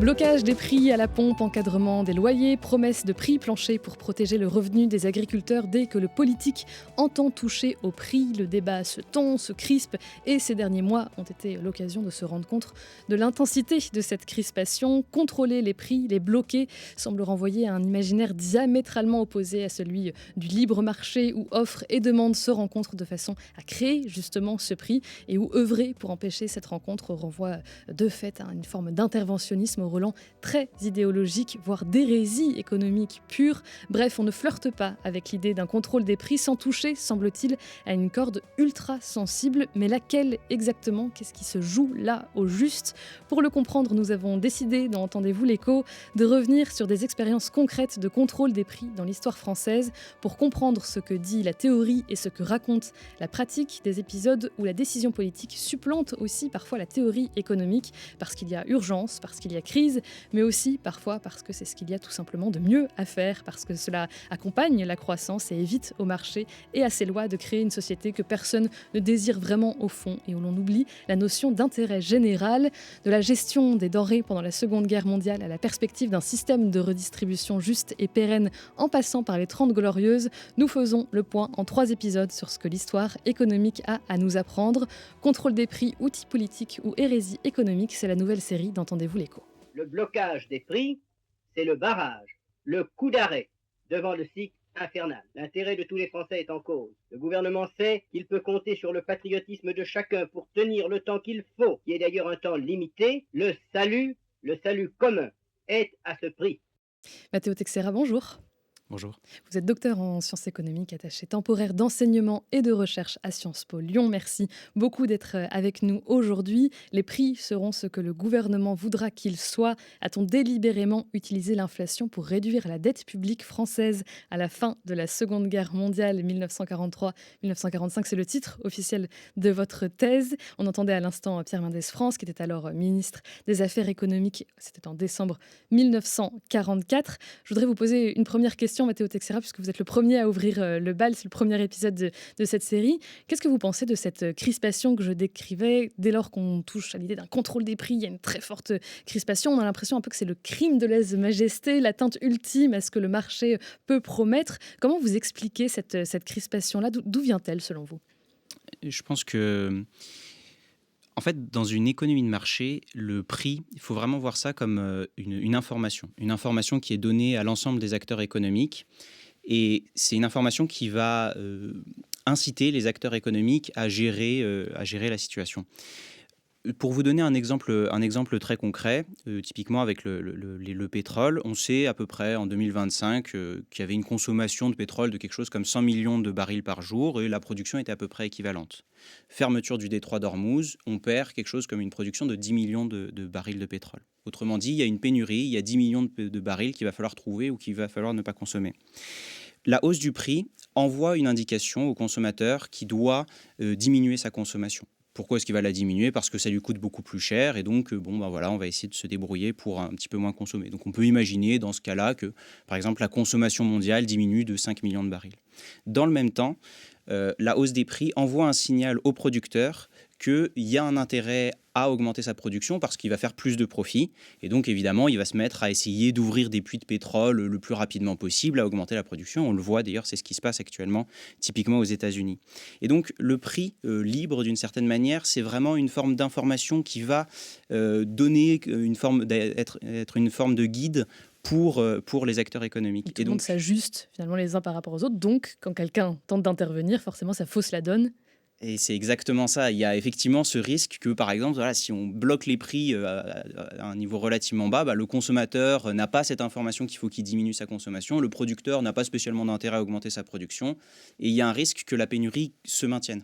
Blocage des prix à la pompe, encadrement des loyers, promesse de prix plancher pour protéger le revenu des agriculteurs dès que le politique entend toucher au prix. Le débat se tend, se crispe et ces derniers mois ont été l'occasion de se rendre compte de l'intensité de cette crispation. Contrôler les prix, les bloquer, semble renvoyer à un imaginaire diamétralement opposé à celui du libre marché où offre et demande se rencontrent de façon à créer justement ce prix et où œuvrer pour empêcher cette rencontre renvoie de fait à une forme d'interventionnisme au relent très idéologique, voire d'hérésie économique pure. Bref, on ne flirte pas avec l'idée d'un contrôle des prix sans toucher, semble-t-il, à une corde ultra sensible. Mais laquelle exactement? Qu'est-ce qui se joue là au juste? Pour le comprendre, nous avons décidé, dans Entendez-vous l'écho, de revenir sur des expériences concrètes de contrôle des prix dans l'histoire française pour comprendre ce que dit la théorie et ce que raconte la pratique, des épisodes où la décision politique supplante aussi parfois la théorie économique parce qu'il y a urgence, parce qu'il y a crise, mais aussi parfois parce que c'est ce qu'il y a tout simplement de mieux à faire, parce que cela accompagne la croissance et évite au marché et à ses lois de créer une société que personne ne désire vraiment au fond et où l'on oublie la notion d'intérêt général, de la gestion des denrées pendant la Seconde Guerre mondiale à la perspective d'un système de redistribution juste et pérenne en passant par les 30 glorieuses. Nous faisons le point en 3 épisodes sur ce que l'histoire économique a à nous apprendre. Contrôle des prix, outils politiques ou hérésie économique, c'est la nouvelle série d'Entendez-vous l'écho. Le blocage des prix, c'est le barrage, le coup d'arrêt devant le cycle infernal. L'intérêt de tous les Français est en cause. Le gouvernement sait qu'il peut compter sur le patriotisme de chacun pour tenir le temps qu'il faut, qui est d'ailleurs un temps limité. Le salut commun est à ce prix. Matteo Teixeira, bonjour. Bonjour. Vous êtes docteur en sciences économiques, attaché temporaire d'enseignement et de recherche à Sciences Po Lyon. Merci beaucoup d'être avec nous aujourd'hui. Les prix seront ce que le gouvernement voudra qu'ils soient. A-t-on délibérément utilisé l'inflation pour réduire la dette publique française à la fin de la Seconde Guerre mondiale 1943-1945? C'est le titre officiel de votre thèse. On entendait à l'instant Pierre Mendès France, qui était alors ministre des Affaires économiques. C'était en décembre 1944. Je voudrais vous poser une première question, Matteo Teixeira, puisque vous êtes le premier à ouvrir le bal, c'est le premier épisode de cette série. Qu'est-ce que vous pensez de cette crispation que je décrivais? Dès lors qu'on touche à l'idée d'un contrôle des prix, il y a une très forte crispation. On a l'impression un peu que c'est le crime de lèse-majesté, l'atteinte ultime à ce que le marché peut promettre. Comment vous expliquez cette crispation-là? D'où vient-elle, selon vous? Je pense que, en fait, dans une économie de marché, le prix, il faut vraiment voir ça comme une information. Une information qui est donnée à l'ensemble des acteurs économiques. Et c'est une information qui va inciter les acteurs économiques à gérer la situation. Pour vous donner un exemple très concret, typiquement avec le pétrole, on sait à peu près en 2025 qu'il y avait une consommation de pétrole de quelque chose comme 100 millions de barils par jour et la production était à peu près équivalente. Fermeture du détroit d'Ormuz, on perd quelque chose comme une production de 10 millions de barils de pétrole. Autrement dit, il y a une pénurie, il y a 10 millions de barils qu'il va falloir trouver ou qu'il va falloir ne pas consommer. La hausse du prix envoie une indication au consommateur qui doit diminuer sa consommation. Pourquoi est-ce qu'il va la diminuer? Parce que ça lui coûte beaucoup plus cher et donc on va essayer de se débrouiller pour un petit peu moins consommer. Donc on peut imaginer dans ce cas-là que, par exemple, la consommation mondiale diminue de 5 millions de barils. Dans le même temps, la hausse des prix envoie un signal aux producteurs qu'il y a un intérêt à augmenter sa production parce qu'il va faire plus de profit. Et donc, évidemment, il va se mettre à essayer d'ouvrir des puits de pétrole le plus rapidement possible, à augmenter la production. On le voit d'ailleurs, c'est ce qui se passe actuellement, typiquement aux États-Unis. Et donc, le prix libre, d'une certaine manière, c'est vraiment une forme d'information qui va donner être une forme de guide pour les acteurs économiques. Tout le monde s'ajuste finalement les uns par rapport aux autres. Donc, quand quelqu'un tente d'intervenir, forcément, ça fausse la donne. Et c'est exactement ça. Il y a effectivement ce risque que, par exemple, si on bloque les prix à un niveau relativement bas, le consommateur n'a pas cette information qu'il faut qu'il diminue sa consommation. Le producteur n'a pas spécialement d'intérêt à augmenter sa production. Et il y a un risque que la pénurie se maintienne.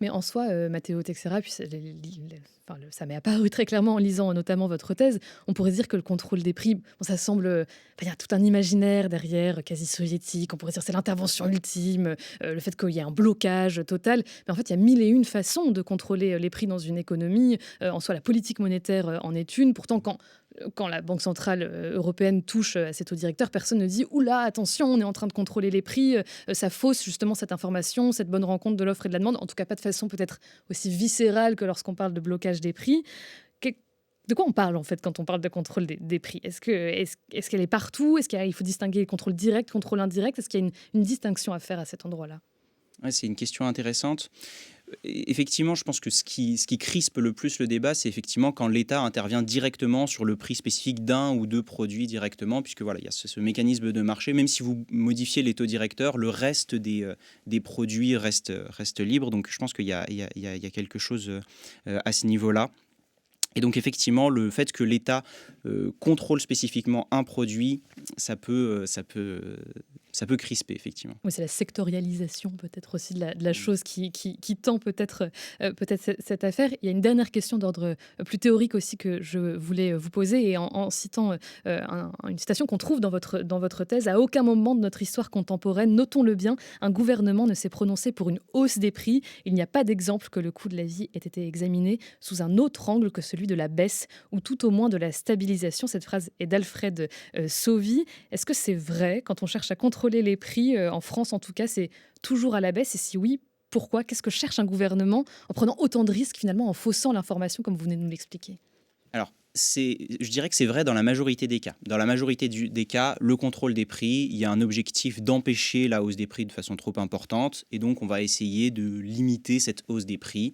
Mais en soi, Matteo Teixeira, puis ça m'est apparu très clairement en lisant notamment votre thèse, on pourrait dire que le contrôle des prix, ça semble... Il y a tout un imaginaire derrière, quasi soviétique, on pourrait dire que c'est l'intervention ultime, le fait qu'il y ait un blocage total. Mais en fait, il y a mille et une façons de contrôler les prix dans une économie. En soi, la politique monétaire en est une. Pourtant, quand la Banque centrale européenne touche à ses taux directeurs, personne ne dit « Oula, attention, on est en train de contrôler les prix ». Ça fausse justement cette information, cette bonne rencontre de l'offre et de la demande. En tout cas, pas de façon peut-être aussi viscérale que lorsqu'on parle de blocage des prix. De quoi on parle en fait quand on parle de contrôle des prix? Est-ce qu'elle est partout? Est-ce qu'il faut distinguer contrôle direct, contrôle indirect? Est-ce qu'il y a une distinction à faire à cet endroit-là? Ouais, c'est une question intéressante. Effectivement, je pense que ce qui crispe le plus le débat, c'est effectivement quand l'État intervient directement sur le prix spécifique d'un ou deux produits directement, puisque voilà, il y a ce mécanisme de marché. Même si vous modifiez les taux directeurs, le reste des produits reste libre. Donc je pense qu'il y a quelque chose à ce niveau-là. Et donc effectivement, le fait que l'État contrôle spécifiquement un produit, ça peut crisper, effectivement. Oui, c'est la sectorialisation peut-être aussi de la chose qui tend peut-être cette affaire. Il y a une dernière question d'ordre plus théorique aussi que je voulais vous poser et en citant une citation qu'on trouve dans votre thèse. À aucun moment de notre histoire contemporaine, notons-le bien, un gouvernement ne s'est prononcé pour une hausse des prix. Il n'y a pas d'exemple que le coût de la vie ait été examiné sous un autre angle que celui de la baisse ou tout au moins de la stabilisation. Cette phrase est d'Alfred Sauvy. Est-ce que c'est vrai quand on cherche à contrôler les prix, en France en tout cas, c'est toujours à la baisse? Et si oui, pourquoi? Qu'est-ce que cherche un gouvernement en prenant autant de risques finalement, en faussant l'information comme vous venez de nous l'expliquer? Alors, je dirais que c'est vrai dans la majorité des cas. Dans la majorité des cas, le contrôle des prix, il y a un objectif d'empêcher la hausse des prix de façon trop importante. Et donc, on va essayer de limiter cette hausse des prix.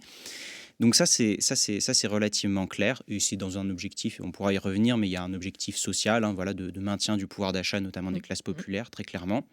Donc ça, c'est relativement clair. Et c'est dans un objectif, et on pourra y revenir, mais il y a un objectif social, hein, voilà, de maintien du pouvoir d'achat, notamment des classes populaires, très clairement.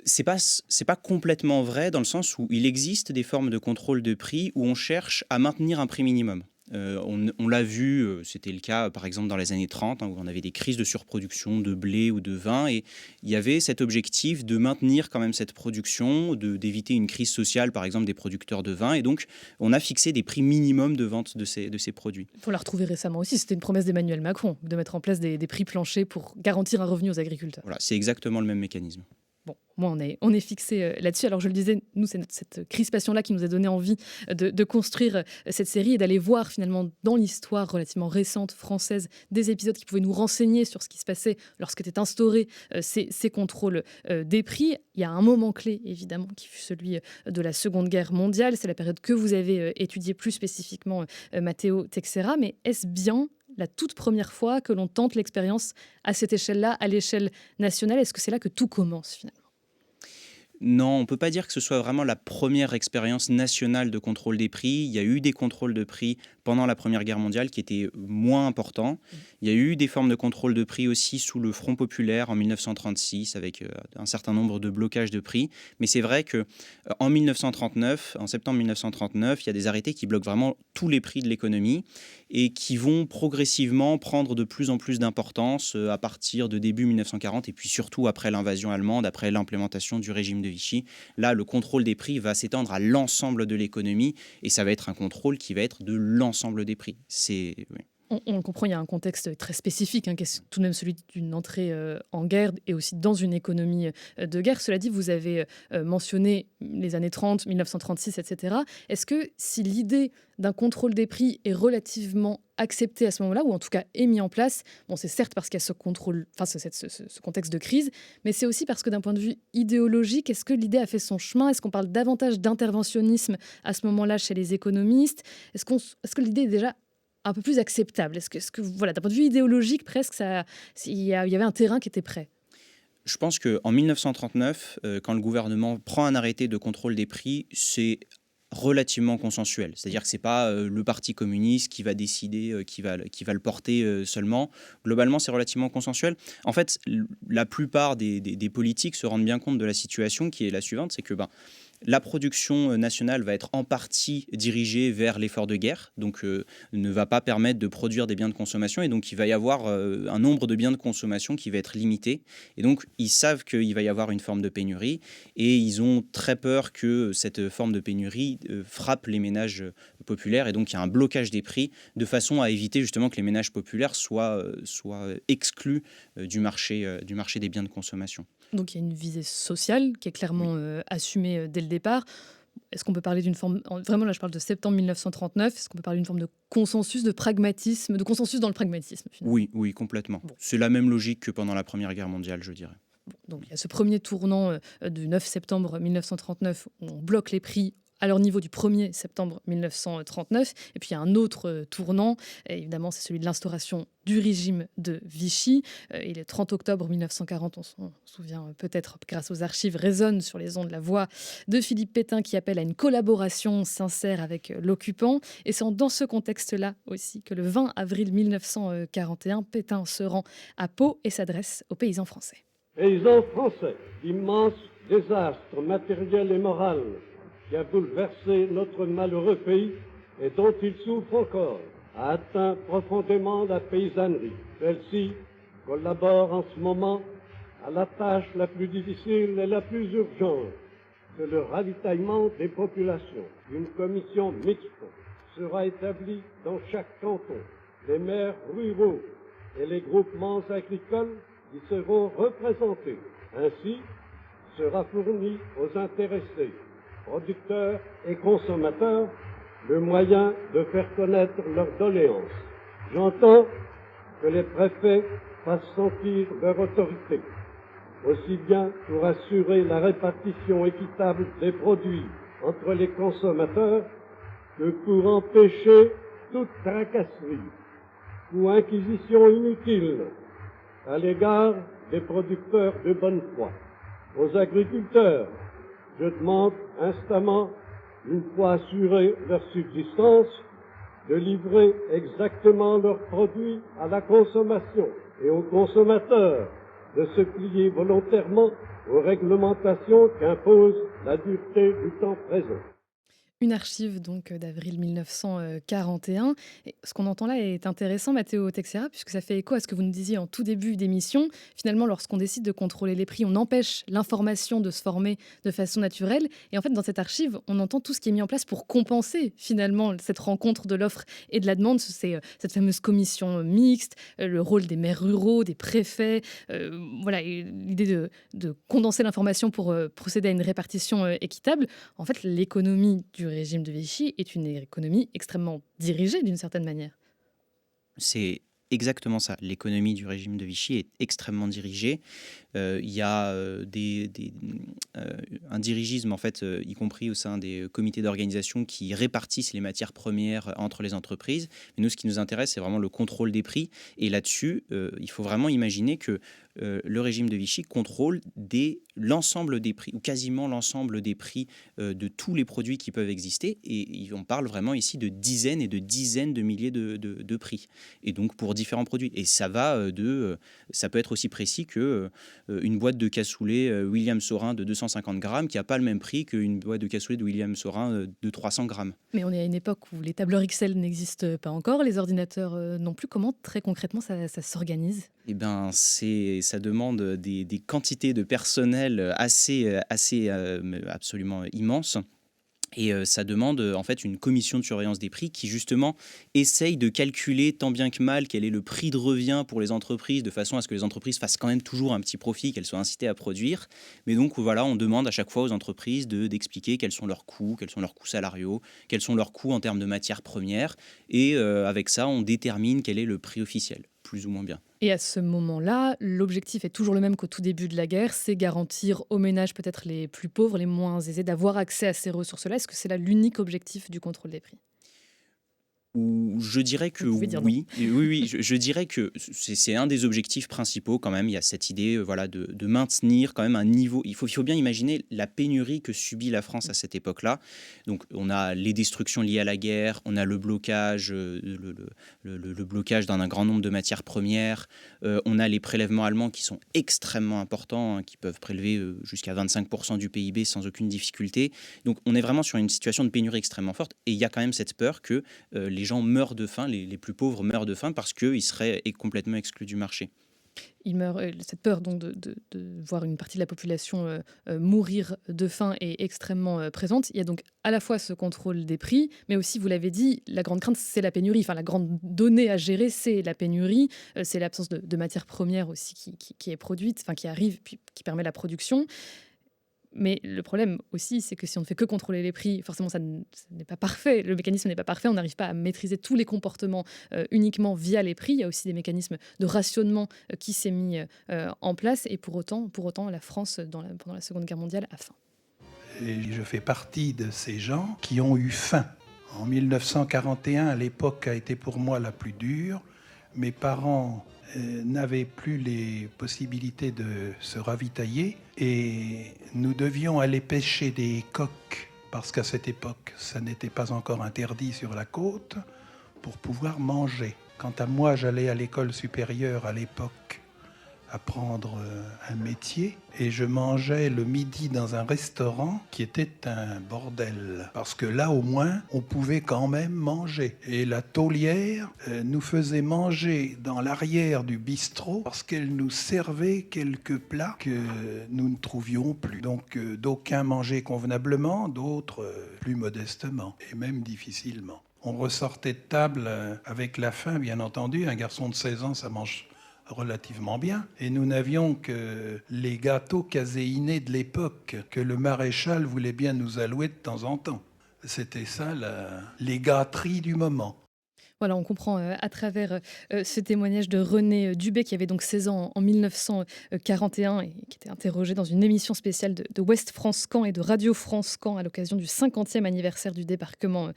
C'est pas complètement vrai dans le sens où il existe des formes de contrôle de prix où on cherche à maintenir un prix minimum. On l'a vu, c'était le cas par exemple dans les années 30, hein, où on avait des crises de surproduction de blé ou de vin, et il y avait cet objectif de maintenir quand même cette production, d'éviter une crise sociale par exemple des producteurs de vin, et donc on a fixé des prix minimums de vente de ces produits. Il faut la retrouver récemment aussi. C'était une promesse d'Emmanuel Macron de mettre en place des prix planchers pour garantir un revenu aux agriculteurs. Voilà, c'est exactement le même mécanisme. Bon, moi, on est fixé là-dessus. Alors, je le disais, nous, c'est cette crispation-là qui nous a donné envie de construire cette série et d'aller voir finalement dans l'histoire relativement récente française des épisodes qui pouvaient nous renseigner sur ce qui se passait lorsqu'étaient instaurés ces contrôles des prix. Il y a un moment clé, évidemment, qui fut celui de la Seconde Guerre mondiale. C'est la période que vous avez étudiée plus spécifiquement, Matteo Teixeira. Mais est-ce bien la toute première fois que l'on tente l'expérience à cette échelle-là, à l'échelle nationale? Est-ce que c'est là que tout commence finalement? Non, on ne peut pas dire que ce soit vraiment la première expérience nationale de contrôle des prix. Il y a eu des contrôles de prix pendant la Première Guerre mondiale qui étaient moins importants. Il y a eu des formes de contrôle de prix aussi sous le Front populaire en 1936 avec un certain nombre de blocages de prix. Mais c'est vrai que en 1939, en septembre 1939, il y a des arrêtés qui bloquent vraiment tous les prix de l'économie et qui vont progressivement prendre de plus en plus d'importance à partir de début 1940 et puis surtout après l'invasion allemande, après l'implémentation du régime de Vichy. Là, le contrôle des prix va s'étendre à l'ensemble de l'économie et ça va être un contrôle qui va être de l'ensemble des prix. Oui. On le comprend, il y a un contexte très spécifique, hein, qui est tout de même celui d'une entrée en guerre et aussi dans une économie de guerre. Cela dit, vous avez mentionné les années 30, 1936, etc. Est-ce que si l'idée d'un contrôle des prix est relativement acceptée à ce moment-là, ou en tout cas est mis en place, bon, c'est certes parce qu'il y a ce contrôle, enfin ce contexte de crise, mais c'est aussi parce que d'un point de vue idéologique, est-ce que l'idée a fait son chemin? Est-ce qu'on parle davantage d'interventionnisme à ce moment-là chez les économistes? Est-ce que l'idée est déjà un peu plus acceptable? Est-ce que voilà, d'un point de vue idéologique, presque, il y avait un terrain qui était prêt? Je pense qu'en 1939, quand le gouvernement prend un arrêté de contrôle des prix, c'est relativement consensuel. C'est-à-dire que ce n'est pas le Parti communiste qui va décider, qui va le porter seulement. Globalement, c'est relativement consensuel. En fait, la plupart des politiques se rendent bien compte de la situation qui est la suivante, c'est que la production nationale va être en partie dirigée vers l'effort de guerre, donc ne va pas permettre de produire des biens de consommation, et donc il va y avoir un nombre de biens de consommation qui va être limité. Et donc ils savent qu'il va y avoir une forme de pénurie, et ils ont très peur que cette forme de pénurie frappe les ménages populaires, et donc il y a un blocage des prix de façon à éviter justement que les ménages populaires soient exclus du marché des biens de consommation. Donc il y a une visée sociale qui est clairement assumée dès le départ. Est-ce qu'on peut parler d'une forme, vraiment là je parle de septembre 1939, est-ce qu'on peut parler d'une forme de consensus, de pragmatisme, de consensus dans le pragmatisme finalement? Oui, complètement. Bon. C'est la même logique que pendant la Première Guerre mondiale, je dirais. Bon, donc il y a ce premier tournant du 9 septembre 1939 où on bloque les prix à leur niveau du 1er septembre 1939. Et puis il y a un autre tournant, et évidemment c'est celui de l'instauration du régime de Vichy. Et le 30 octobre 1940, on s'en souvient peut-être grâce aux archives, résonne sur les ondes la voix de Philippe Pétain qui appelle à une collaboration sincère avec l'occupant. Et c'est dans ce contexte-là aussi que le 20 avril 1941, Pétain se rend à Pau et s'adresse aux paysans français. Paysans français, l'immense désastre matériel et moral qui a bouleversé notre malheureux pays et dont il souffre encore, a atteint profondément la paysannerie. Celle-ci collabore en ce moment à la tâche la plus difficile et la plus urgente, c'est le ravitaillement des populations. Une commission mixte sera établie dans chaque canton. Les maires ruraux et les groupements agricoles y seront représentés. Ainsi sera fourni aux intéressés, producteurs et consommateurs, le moyen de faire connaître leurs doléances. J'entends que les préfets fassent sentir leur autorité, aussi bien pour assurer la répartition équitable des produits entre les consommateurs que pour empêcher toute tracasserie ou inquisition inutile à l'égard des producteurs de bonne foi. Aux agriculteurs, je demande instamment, une fois assurée leur subsistance, de livrer exactement leurs produits à la consommation et aux consommateurs de se plier volontairement aux réglementations qu'impose la dureté du temps présent. Une archive donc d'avril 1941. Et ce qu'on entend là est intéressant, Matteo Teixeira, puisque ça fait écho à ce que vous nous disiez en tout début d'émission. Finalement, lorsqu'on décide de contrôler les prix, on empêche l'information de se former de façon naturelle. Et en fait, dans cette archive, on entend tout ce qui est mis en place pour compenser finalement cette rencontre de l'offre et de la demande. C'est cette fameuse commission mixte, le rôle des maires ruraux, des préfets. Voilà, et l'idée de condenser l'information pour procéder à une répartition équitable. En fait, l'économie du régime de Vichy est une économie extrêmement dirigée d'une certaine manière. C'est exactement ça. L'économie du régime de Vichy est extrêmement dirigée. Il y a un dirigisme, en fait, y compris au sein des comités d'organisation qui répartissent les matières premières entre les entreprises. Mais nous, ce qui nous intéresse, c'est vraiment le contrôle des prix. Et là-dessus, il faut vraiment imaginer que le régime de Vichy contrôle l'ensemble des prix, ou quasiment l'ensemble des prix de tous les produits qui peuvent exister. Et on parle vraiment ici de dizaines et de dizaines de milliers de prix. Et donc pour différents produits. Et ça va ça peut être aussi précis que une boîte de cassoulet William Saurin de 250 grammes qui n'a pas le même prix qu'une boîte de cassoulet de William Saurin de 300 grammes. Mais on est à une époque où les tableurs Excel n'existent pas encore, les ordinateurs non plus. Comment très concrètement ça s'organise ? Eh bien, ça demande des quantités de personnel assez absolument immenses. Et ça demande en fait une commission de surveillance des prix qui justement essaye de calculer tant bien que mal quel est le prix de revient pour les entreprises de façon à ce que les entreprises fassent quand même toujours un petit profit, qu'elles soient incitées à produire. Mais donc voilà, on demande à chaque fois aux entreprises d'expliquer quels sont leurs coûts salariaux, quels sont leurs coûts en termes de matières premières. Et avec ça, on détermine quel est le prix officiel, plus ou moins bien. Et à ce moment-là, l'objectif est toujours le même qu'au tout début de la guerre, c'est garantir aux ménages peut-être les plus pauvres, les moins aisés, d'avoir accès à ces ressources-là. Est-ce que c'est là l'unique objectif du contrôle des prix ? Ou je dirais que oui. Oui, je dirais que c'est un des objectifs principaux quand même. Il y a cette idée de maintenir quand même un niveau. Il faut bien imaginer la pénurie que subit la France à cette époque-là. Donc on a les destructions liées à la guerre, on a le blocage, le blocage d'un grand nombre de matières premières. On a les prélèvements allemands qui sont extrêmement importants, qui peuvent prélever jusqu'à 25% du PIB sans aucune difficulté. Donc on est vraiment sur une situation de pénurie extrêmement forte. Et il y a quand même cette peur que les gens meurent de faim, les plus pauvres meurent de faim parce qu'ils seraient complètement exclus du marché. Ils meurent, cette peur donc de voir une partie de la population mourir de faim est extrêmement présente. Il y a donc à la fois ce contrôle des prix, mais aussi, vous l'avez dit, la grande crainte, c'est la pénurie. Enfin, la grande donnée à gérer, c'est la pénurie. C'est l'absence de matières premières aussi qui est produite, enfin qui arrive, puis qui permet la production. Mais le problème aussi, c'est que si on ne fait que contrôler les prix, forcément, ça n'est pas parfait. Le mécanisme n'est pas parfait. On n'arrive pas à maîtriser tous les comportements uniquement via les prix. Il y a aussi des mécanismes de rationnement qui s'est mis en place. Et pour autant, la France, pendant la Seconde Guerre mondiale, a faim. Et je fais partie de ces gens qui ont eu faim. En 1941, l'époque a été pour moi la plus dure. Mes parents n'avaient plus les possibilités de se ravitailler et nous devions aller pêcher des coques parce qu'à cette époque, ça n'était pas encore interdit sur la côte pour pouvoir manger. Quant à moi, j'allais à l'école supérieure à l'époque apprendre un métier et je mangeais le midi dans un restaurant qui était un bordel parce que là au moins on pouvait quand même manger et la taulière nous faisait manger dans l'arrière du bistrot parce qu'elle nous servait quelques plats que nous ne trouvions plus. Donc d'aucuns mangeaient convenablement, d'autres plus modestement et même difficilement. On ressortait de table avec la faim, bien entendu. Un garçon de 16 ans, ça mange relativement bien. Et nous n'avions que les gâteaux caséinés de l'époque que le maréchal voulait bien nous allouer de temps en temps. C'était ça, les gâteries du moment. Voilà, on comprend à travers ce témoignage de René Dubé, qui avait donc 16 ans en 1941 et qui était interrogé dans une émission spéciale de Ouest France Caen et de Radio France Caen à l'occasion du 50e anniversaire du débarquement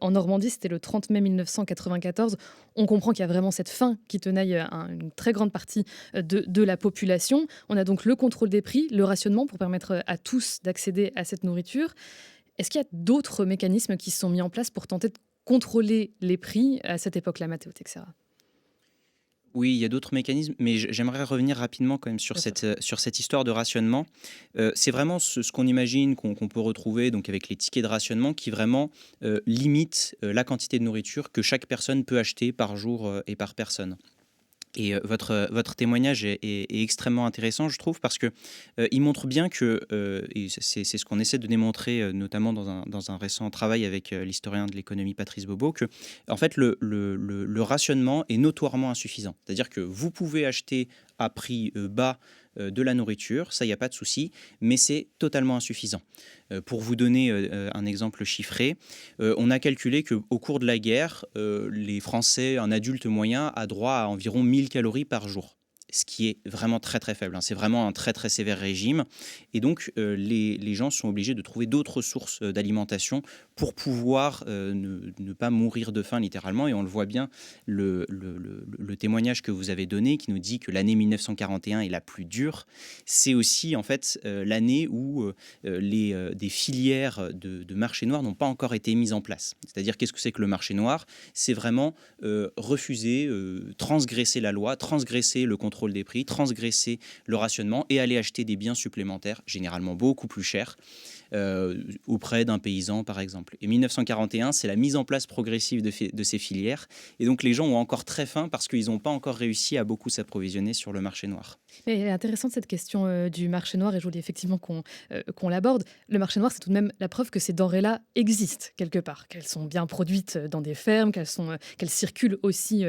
en Normandie. C'était le 30 mai 1994. On comprend qu'il y a vraiment cette faim qui tenaille une très grande partie de la population. On a donc le contrôle des prix, le rationnement pour permettre à tous d'accéder à cette nourriture. Est-ce qu'il y a d'autres mécanismes qui se sont mis en place pour tenter de contrôler les prix à cette époque-là, Matteo Teixeira? Oui, il y a d'autres mécanismes, mais j'aimerais revenir rapidement quand même sur cette histoire de rationnement. C'est vraiment ce qu'on imagine, qu'on peut retrouver donc avec les tickets de rationnement qui vraiment limitent la quantité de nourriture que chaque personne peut acheter par jour et par personne. Et votre témoignage est extrêmement intéressant, je trouve, parce que il montre bien que, et c'est ce qu'on essaie de démontrer, notamment dans un récent travail avec l'historien de l'économie Patrice Bobo, que en fait le rationnement est notoirement insuffisant. C'est-à-dire que vous pouvez acheter à prix bas de la nourriture, ça, il n'y a pas de souci, mais c'est totalement insuffisant. Pour vous donner un exemple chiffré, on a calculé qu'au cours de la guerre, les Français, un adulte moyen, a droit à environ 1000 calories par jour. Ce qui est vraiment très très faible. C'est vraiment un très très sévère régime. Et donc les gens sont obligés de trouver d'autres sources d'alimentation pour pouvoir ne pas mourir de faim littéralement. Et on le voit bien, le témoignage que vous avez donné qui nous dit que l'année 1941 est la plus dure, c'est aussi en fait l'année où des filières de marché noir n'ont pas encore été mises en place. C'est-à-dire qu'est-ce que c'est que le marché noir? C'est vraiment refuser, transgresser la loi, transgresser le contrôle des prix, transgresser le rationnement et aller acheter des biens supplémentaires, généralement beaucoup plus chers, auprès d'un paysan par exemple. Et 1941, c'est la mise en place progressive de ces filières. Et donc les gens ont encore très faim parce qu'ils n'ont pas encore réussi à beaucoup s'approvisionner sur le marché noir. Mais elle est intéressante cette question du marché noir et je voulais effectivement qu'on l'aborde. Le marché noir, c'est tout de même la preuve que ces denrées-là existent quelque part, qu'elles sont bien produites dans des fermes, qu'elles circulent aussi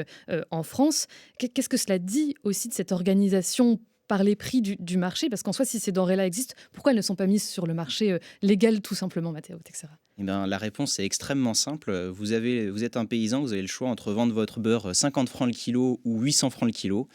en France. Qu'est-ce que cela dit aussi de cette organisation par les prix du marché? Parce qu'en soi, si ces denrées-là existent, pourquoi elles ne sont pas mises sur le marché légal tout simplement, Matteo Teixeira? Eh bien, la réponse est extrêmement simple. Vous êtes un paysan, vous avez le choix entre vendre votre beurre 50 francs le kilo ou 800 francs le kilo.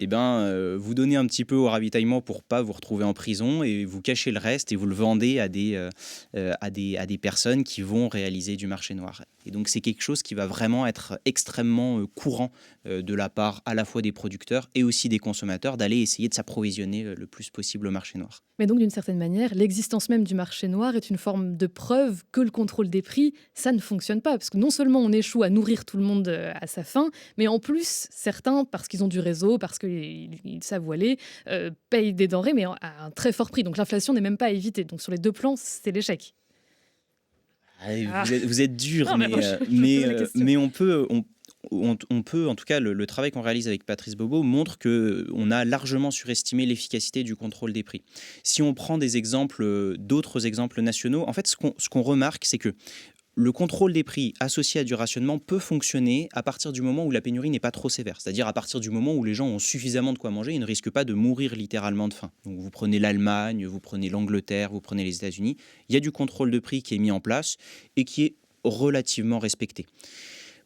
Eh ben, vous donnez un petit peu au ravitaillement pour pas vous retrouver en prison et vous cachez le reste et vous le vendez à des personnes qui vont réaliser du marché noir. Et donc c'est quelque chose qui va vraiment être extrêmement courant de la part à la fois des producteurs et aussi des consommateurs d'aller essayer de s'approvisionner le plus possible au marché noir. Mais donc d'une certaine manière, l'existence même du marché noir est une forme de preuve que le contrôle des prix, ça ne fonctionne pas. Parce que non seulement on échoue à nourrir tout le monde à sa faim, mais en plus, certains, parce qu'ils ont du réseau, parce qu'ils savent où aller, payent des denrées, mais à un très fort prix. Donc l'inflation n'est même pas à éviter. Donc sur les deux plans, c'est l'échec. Vous êtes dur, Non, mais on peut, en tout cas, le travail qu'on réalise avec Patrice Bobo montre qu'on a largement surestimé l'efficacité du contrôle des prix. Si on prend d'autres exemples nationaux, en fait, ce qu'on remarque, c'est que le contrôle des prix associé à du rationnement peut fonctionner à partir du moment où la pénurie n'est pas trop sévère, c'est-à-dire à partir du moment où les gens ont suffisamment de quoi manger et ne risquent pas de mourir littéralement de faim. Donc vous prenez l'Allemagne, vous prenez l'Angleterre, vous prenez les États-Unis, il y a du contrôle de prix qui est mis en place et qui est relativement respecté.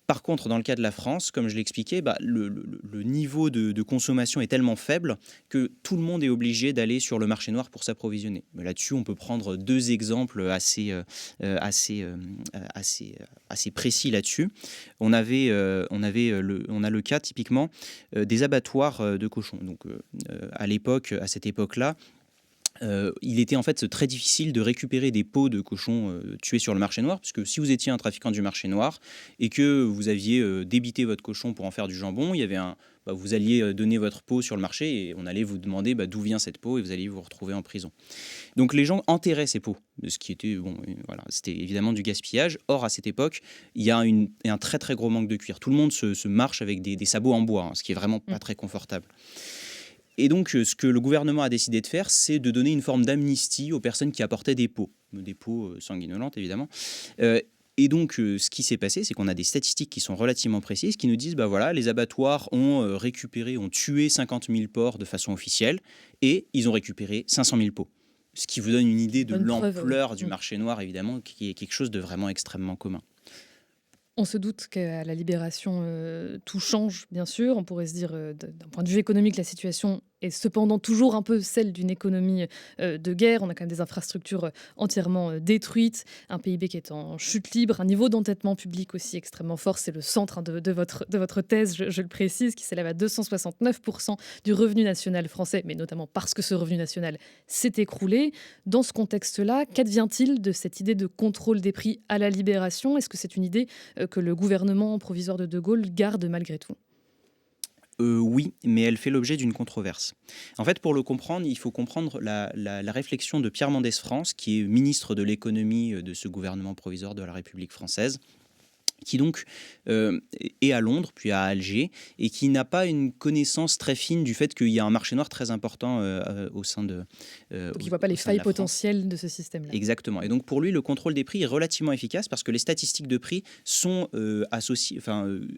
Par contre, dans le cas de la France, comme je l'expliquais, le niveau de consommation est tellement faible que tout le monde est obligé d'aller sur le marché noir pour s'approvisionner. Mais là-dessus, on peut prendre deux exemples assez précis là-dessus. On a le cas typiquement des abattoirs de cochons. Donc, à cette époque-là, il était en fait très difficile de récupérer des peaux de cochons tués sur le marché noir, puisque si vous étiez un trafiquant du marché noir et que vous aviez débité votre cochon pour en faire du jambon, il y avait vous alliez donner votre peau sur le marché et on allait vous demander d'où vient cette peau et vous alliez vous retrouver en prison. Donc les gens enterraient ces peaux, ce qui était c'était évidemment du gaspillage. Or à cette époque, il y a un très très gros manque de cuir. Tout le monde se marche avec des sabots en bois, ce qui est vraiment pas très confortable. Et donc, ce que le gouvernement a décidé de faire, c'est de donner une forme d'amnistie aux personnes qui apportaient des peaux sanguinolentes, évidemment. Et donc, ce qui s'est passé, c'est qu'on a des statistiques qui sont relativement précises, qui nous disent, les abattoirs ont tué 50 000 porcs de façon officielle, et ils ont récupéré 500 000 peaux. Ce qui vous donne une idée de l'ampleur du marché noir, évidemment, qui est quelque chose de vraiment extrêmement commun. On se doute qu'à la Libération, tout change, bien sûr. On pourrait se dire, d'un point de vue économique, la situation est cependant toujours un peu celle d'une économie de guerre. On a quand même des infrastructures entièrement détruites, un PIB qui est en chute libre, un niveau d'endettement public aussi extrêmement fort. C'est le centre de votre thèse, je le précise, qui s'élève à 269% du revenu national français, mais notamment parce que ce revenu national s'est écroulé. Dans ce contexte-là, qu'advient-il de cette idée de contrôle des prix à la Libération ? Est-ce que c'est une idée que le gouvernement provisoire de De Gaulle garde malgré tout ? Oui, mais elle fait l'objet d'une controverse. En fait, pour le comprendre, il faut comprendre la réflexion de Pierre Mendès France, qui est ministre de l'économie de ce gouvernement provisoire de la République française, qui donc est à Londres, puis à Alger, et qui n'a pas une connaissance très fine du fait qu'il y a un marché noir très important au sein de donc il ne voit pas les failles potentielles de ce système-là. Exactement. Et donc pour lui, le contrôle des prix est relativement efficace parce que les statistiques de prix sont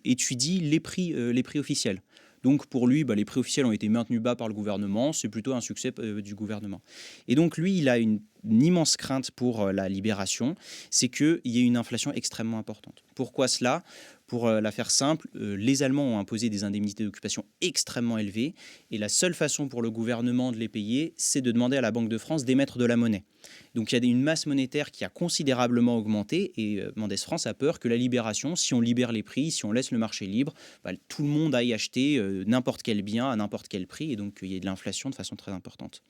étudient les prix officiels. Donc pour lui, les prix officiels ont été maintenus bas par le gouvernement, c'est plutôt un succès du gouvernement. Et donc lui, il a une immense crainte pour la Libération, c'est qu'il y ait une inflation extrêmement importante. Pourquoi cela ? Pour la faire simple, les Allemands ont imposé des indemnités d'occupation extrêmement élevées et la seule façon pour le gouvernement de les payer, c'est de demander à la Banque de France d'émettre de la monnaie. Donc il y a une masse monétaire qui a considérablement augmenté et Mendès France a peur que la Libération, si on libère les prix, si on laisse le marché libre, tout le monde aille acheter n'importe quel bien à n'importe quel prix et donc il y ait de l'inflation de façon très importante.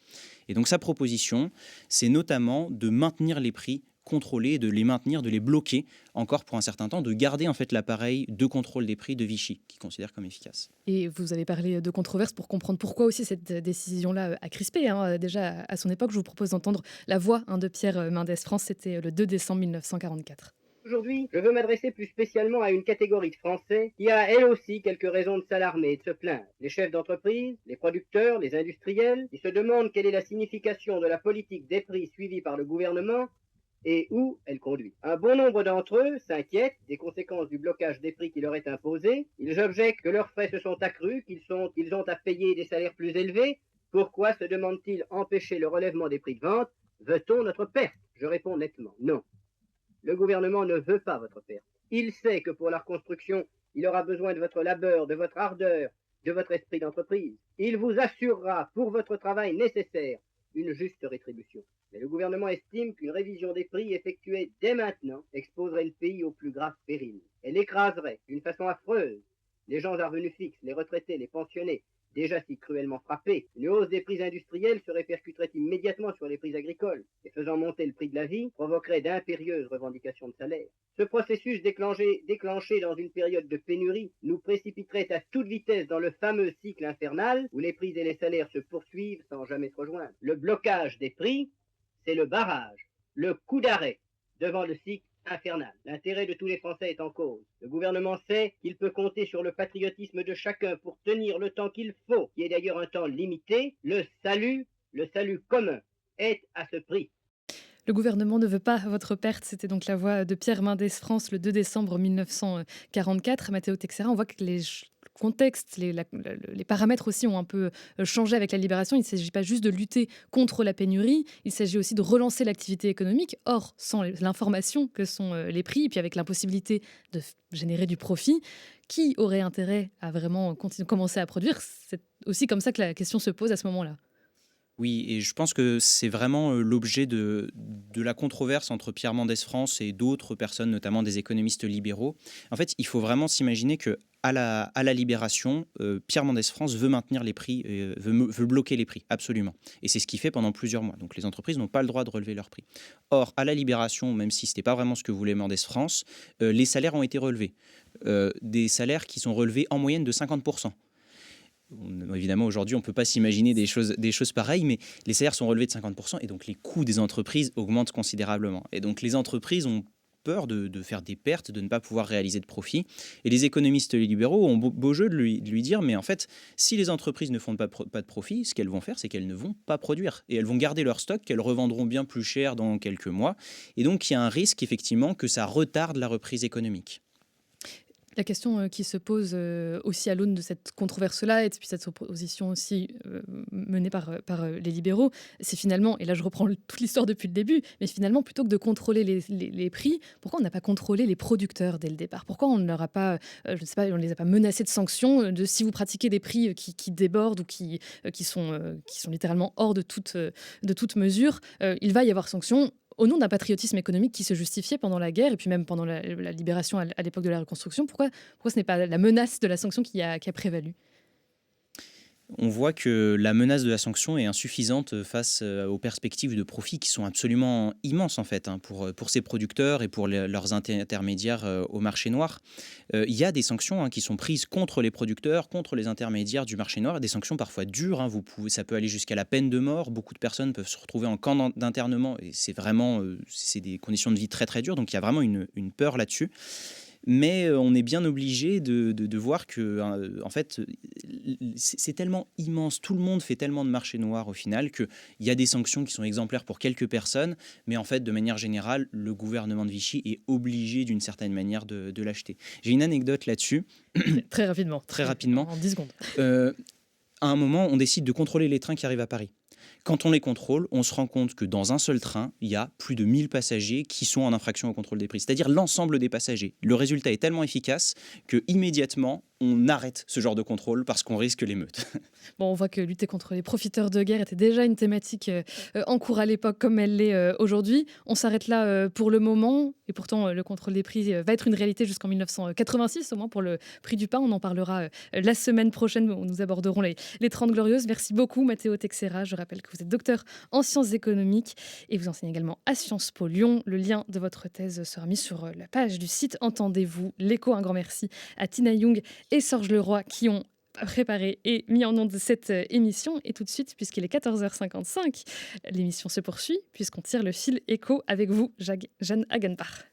Et donc sa proposition, c'est notamment de maintenir les prix contrôler, de les maintenir, de les bloquer encore pour un certain temps, de garder en fait l'appareil de contrôle des prix de Vichy, qui considère comme efficace. Et vous avez parlé de controverse pour comprendre pourquoi aussi cette décision-là a crispé. Déjà à son époque, je vous propose d'entendre la voix de Pierre Mendès France, c'était le 2 décembre 1944. Aujourd'hui, je veux m'adresser plus spécialement à une catégorie de Français qui a elle aussi quelques raisons de s'alarmer et de se plaindre. Les chefs d'entreprise, les producteurs, les industriels, qui se demandent quelle est la signification de la politique des prix suivie par le gouvernement et où elle conduit. Un bon nombre d'entre eux s'inquiètent des conséquences du blocage des prix qui leur est imposé. Ils objectent que leurs frais se sont accrus, qu'ils ont à payer des salaires plus élevés. Pourquoi se demandent-ils empêcher le relèvement des prix de vente ? Veut-on notre perte ? Je réponds nettement non. Le gouvernement ne veut pas votre perte. Il sait que pour la reconstruction, il aura besoin de votre labeur, de votre ardeur, de votre esprit d'entreprise. Il vous assurera pour votre travail nécessaire une juste rétribution. Mais le gouvernement estime qu'une révision des prix effectuée dès maintenant exposerait le pays au plus grave péril. Elle écraserait d'une façon affreuse les gens à revenus fixes, les retraités, les pensionnés, déjà si cruellement frappés. Une hausse des prix industriels se répercuterait immédiatement sur les prix agricoles et faisant monter le prix de la vie, provoquerait d'impérieuses revendications de salaire. Ce processus déclenché dans une période de pénurie nous précipiterait à toute vitesse dans le fameux cycle infernal où les prix et les salaires se poursuivent sans jamais se rejoindre. Le blocage des prix, c'est le barrage, le coup d'arrêt devant le cycle infernal. L'intérêt de tous les Français est en cause. Le gouvernement sait qu'il peut compter sur le patriotisme de chacun pour tenir le temps qu'il faut, qui est d'ailleurs un temps limité. Le salut commun est à ce prix. Le gouvernement ne veut pas votre perte. C'était donc la voix de Pierre Mendès France le 2 décembre 1944. Matteo Teixeira, on voit que le contexte, les paramètres aussi ont un peu changé avec la libération. Il ne s'agit pas juste de lutter contre la pénurie, il s'agit aussi de relancer l'activité économique. Or, sans l'information que sont les prix, et puis avec l'impossibilité de générer du profit, qui aurait intérêt à vraiment commencer à produire? C'est aussi comme ça que la question se pose à ce moment-là. Oui, et je pense que c'est vraiment l'objet de la controverse entre Pierre Mendès France et d'autres personnes, notamment des économistes libéraux. En fait, il faut vraiment s'imaginer que à la Libération, Pierre Mendès France veut maintenir les prix, veut bloquer les prix, absolument. Et c'est ce qu'il fait pendant plusieurs mois. Donc les entreprises n'ont pas le droit de relever leurs prix. Or, à la Libération, même si ce n'était pas vraiment ce que voulait Mendès France, les salaires ont été relevés. Des salaires qui sont relevés en moyenne de 50%. Évidemment, aujourd'hui, on ne peut pas s'imaginer des choses pareilles, mais les salaires sont relevés de 50% et donc les coûts des entreprises augmentent considérablement. Et donc les entreprises ont peur de faire des pertes, de ne pas pouvoir réaliser de profit. Et les économistes libéraux ont beau jeu de lui dire, mais en fait, si les entreprises ne font pas de profit, ce qu'elles vont faire, c'est qu'elles ne vont pas produire. Et elles vont garder leur stock, qu'elles revendront bien plus cher dans quelques mois. Et donc, il y a un risque, effectivement, que ça retarde la reprise économique. La question qui se pose aussi à l'aune de cette controverse-là, et puis cette opposition aussi menée par les libéraux, c'est finalement, et là je reprends toute l'histoire depuis le début, mais finalement, plutôt que de contrôler les prix, pourquoi on n'a pas contrôlé les producteurs dès le départ? Pourquoi on ne leur a pas, je ne sais pas, on ne les a pas menacés de sanctions, de si vous pratiquez des prix qui débordent ou qui sont littéralement hors de toute mesure, il va y avoir sanctions au nom d'un patriotisme économique qui se justifiait pendant la guerre et puis même pendant la libération à l'époque de la reconstruction. Pourquoi ce n'est pas la menace de la sanction qui a prévalu? On voit que la menace de la sanction est insuffisante face aux perspectives de profit qui sont absolument immenses en fait, pour ces producteurs et pour leurs intermédiaires au marché noir. Il y a des sanctions qui sont prises contre les producteurs, contre les intermédiaires du marché noir, des sanctions parfois dures. Ça peut aller jusqu'à la peine de mort. Beaucoup de personnes peuvent se retrouver en camp d'internement et c'est vraiment c'est des conditions de vie très très dures. Donc il y a vraiment une peur là-dessus. Mais on est bien obligé de voir que, en fait, c'est tellement immense, tout le monde fait tellement de marché noir au final qu'il y a des sanctions qui sont exemplaires pour quelques personnes, mais en fait, de manière générale, le gouvernement de Vichy est obligé d'une certaine manière de l'acheter. J'ai une anecdote là-dessus. Très rapidement. Très rapidement. En 10 secondes. À un moment, on décide de contrôler les trains qui arrivent à Paris. Quand on les contrôle, on se rend compte que dans un seul train, il y a plus de 1000 passagers qui sont en infraction au contrôle des prix, c'est-à-dire l'ensemble des passagers. Le résultat est tellement efficace que immédiatement, on arrête ce genre de contrôle parce qu'on risque l'émeute. Bon, on voit que lutter contre les profiteurs de guerre était déjà une thématique en cours à l'époque comme elle l'est aujourd'hui. On s'arrête là pour le moment et pourtant le contrôle des prix va être une réalité jusqu'en 1986 au moins pour le prix du pain. On en parlera la semaine prochaine où nous aborderons les 30 Glorieuses. Merci beaucoup Matteo Teixeira. Je rappelle que vous êtes docteur en sciences économiques et vous enseignez également à Sciences Po Lyon. Le lien de votre thèse sera mis sur la page du site Entendez-vous l'écho. Un grand merci à Tina Young et Sorge Leroy qui ont préparé et mis en onde cette émission. Et tout de suite, puisqu'il est 14h55, l'émission se poursuit puisqu'on tire le fil écho avec vous, Jeanne Hagenbach.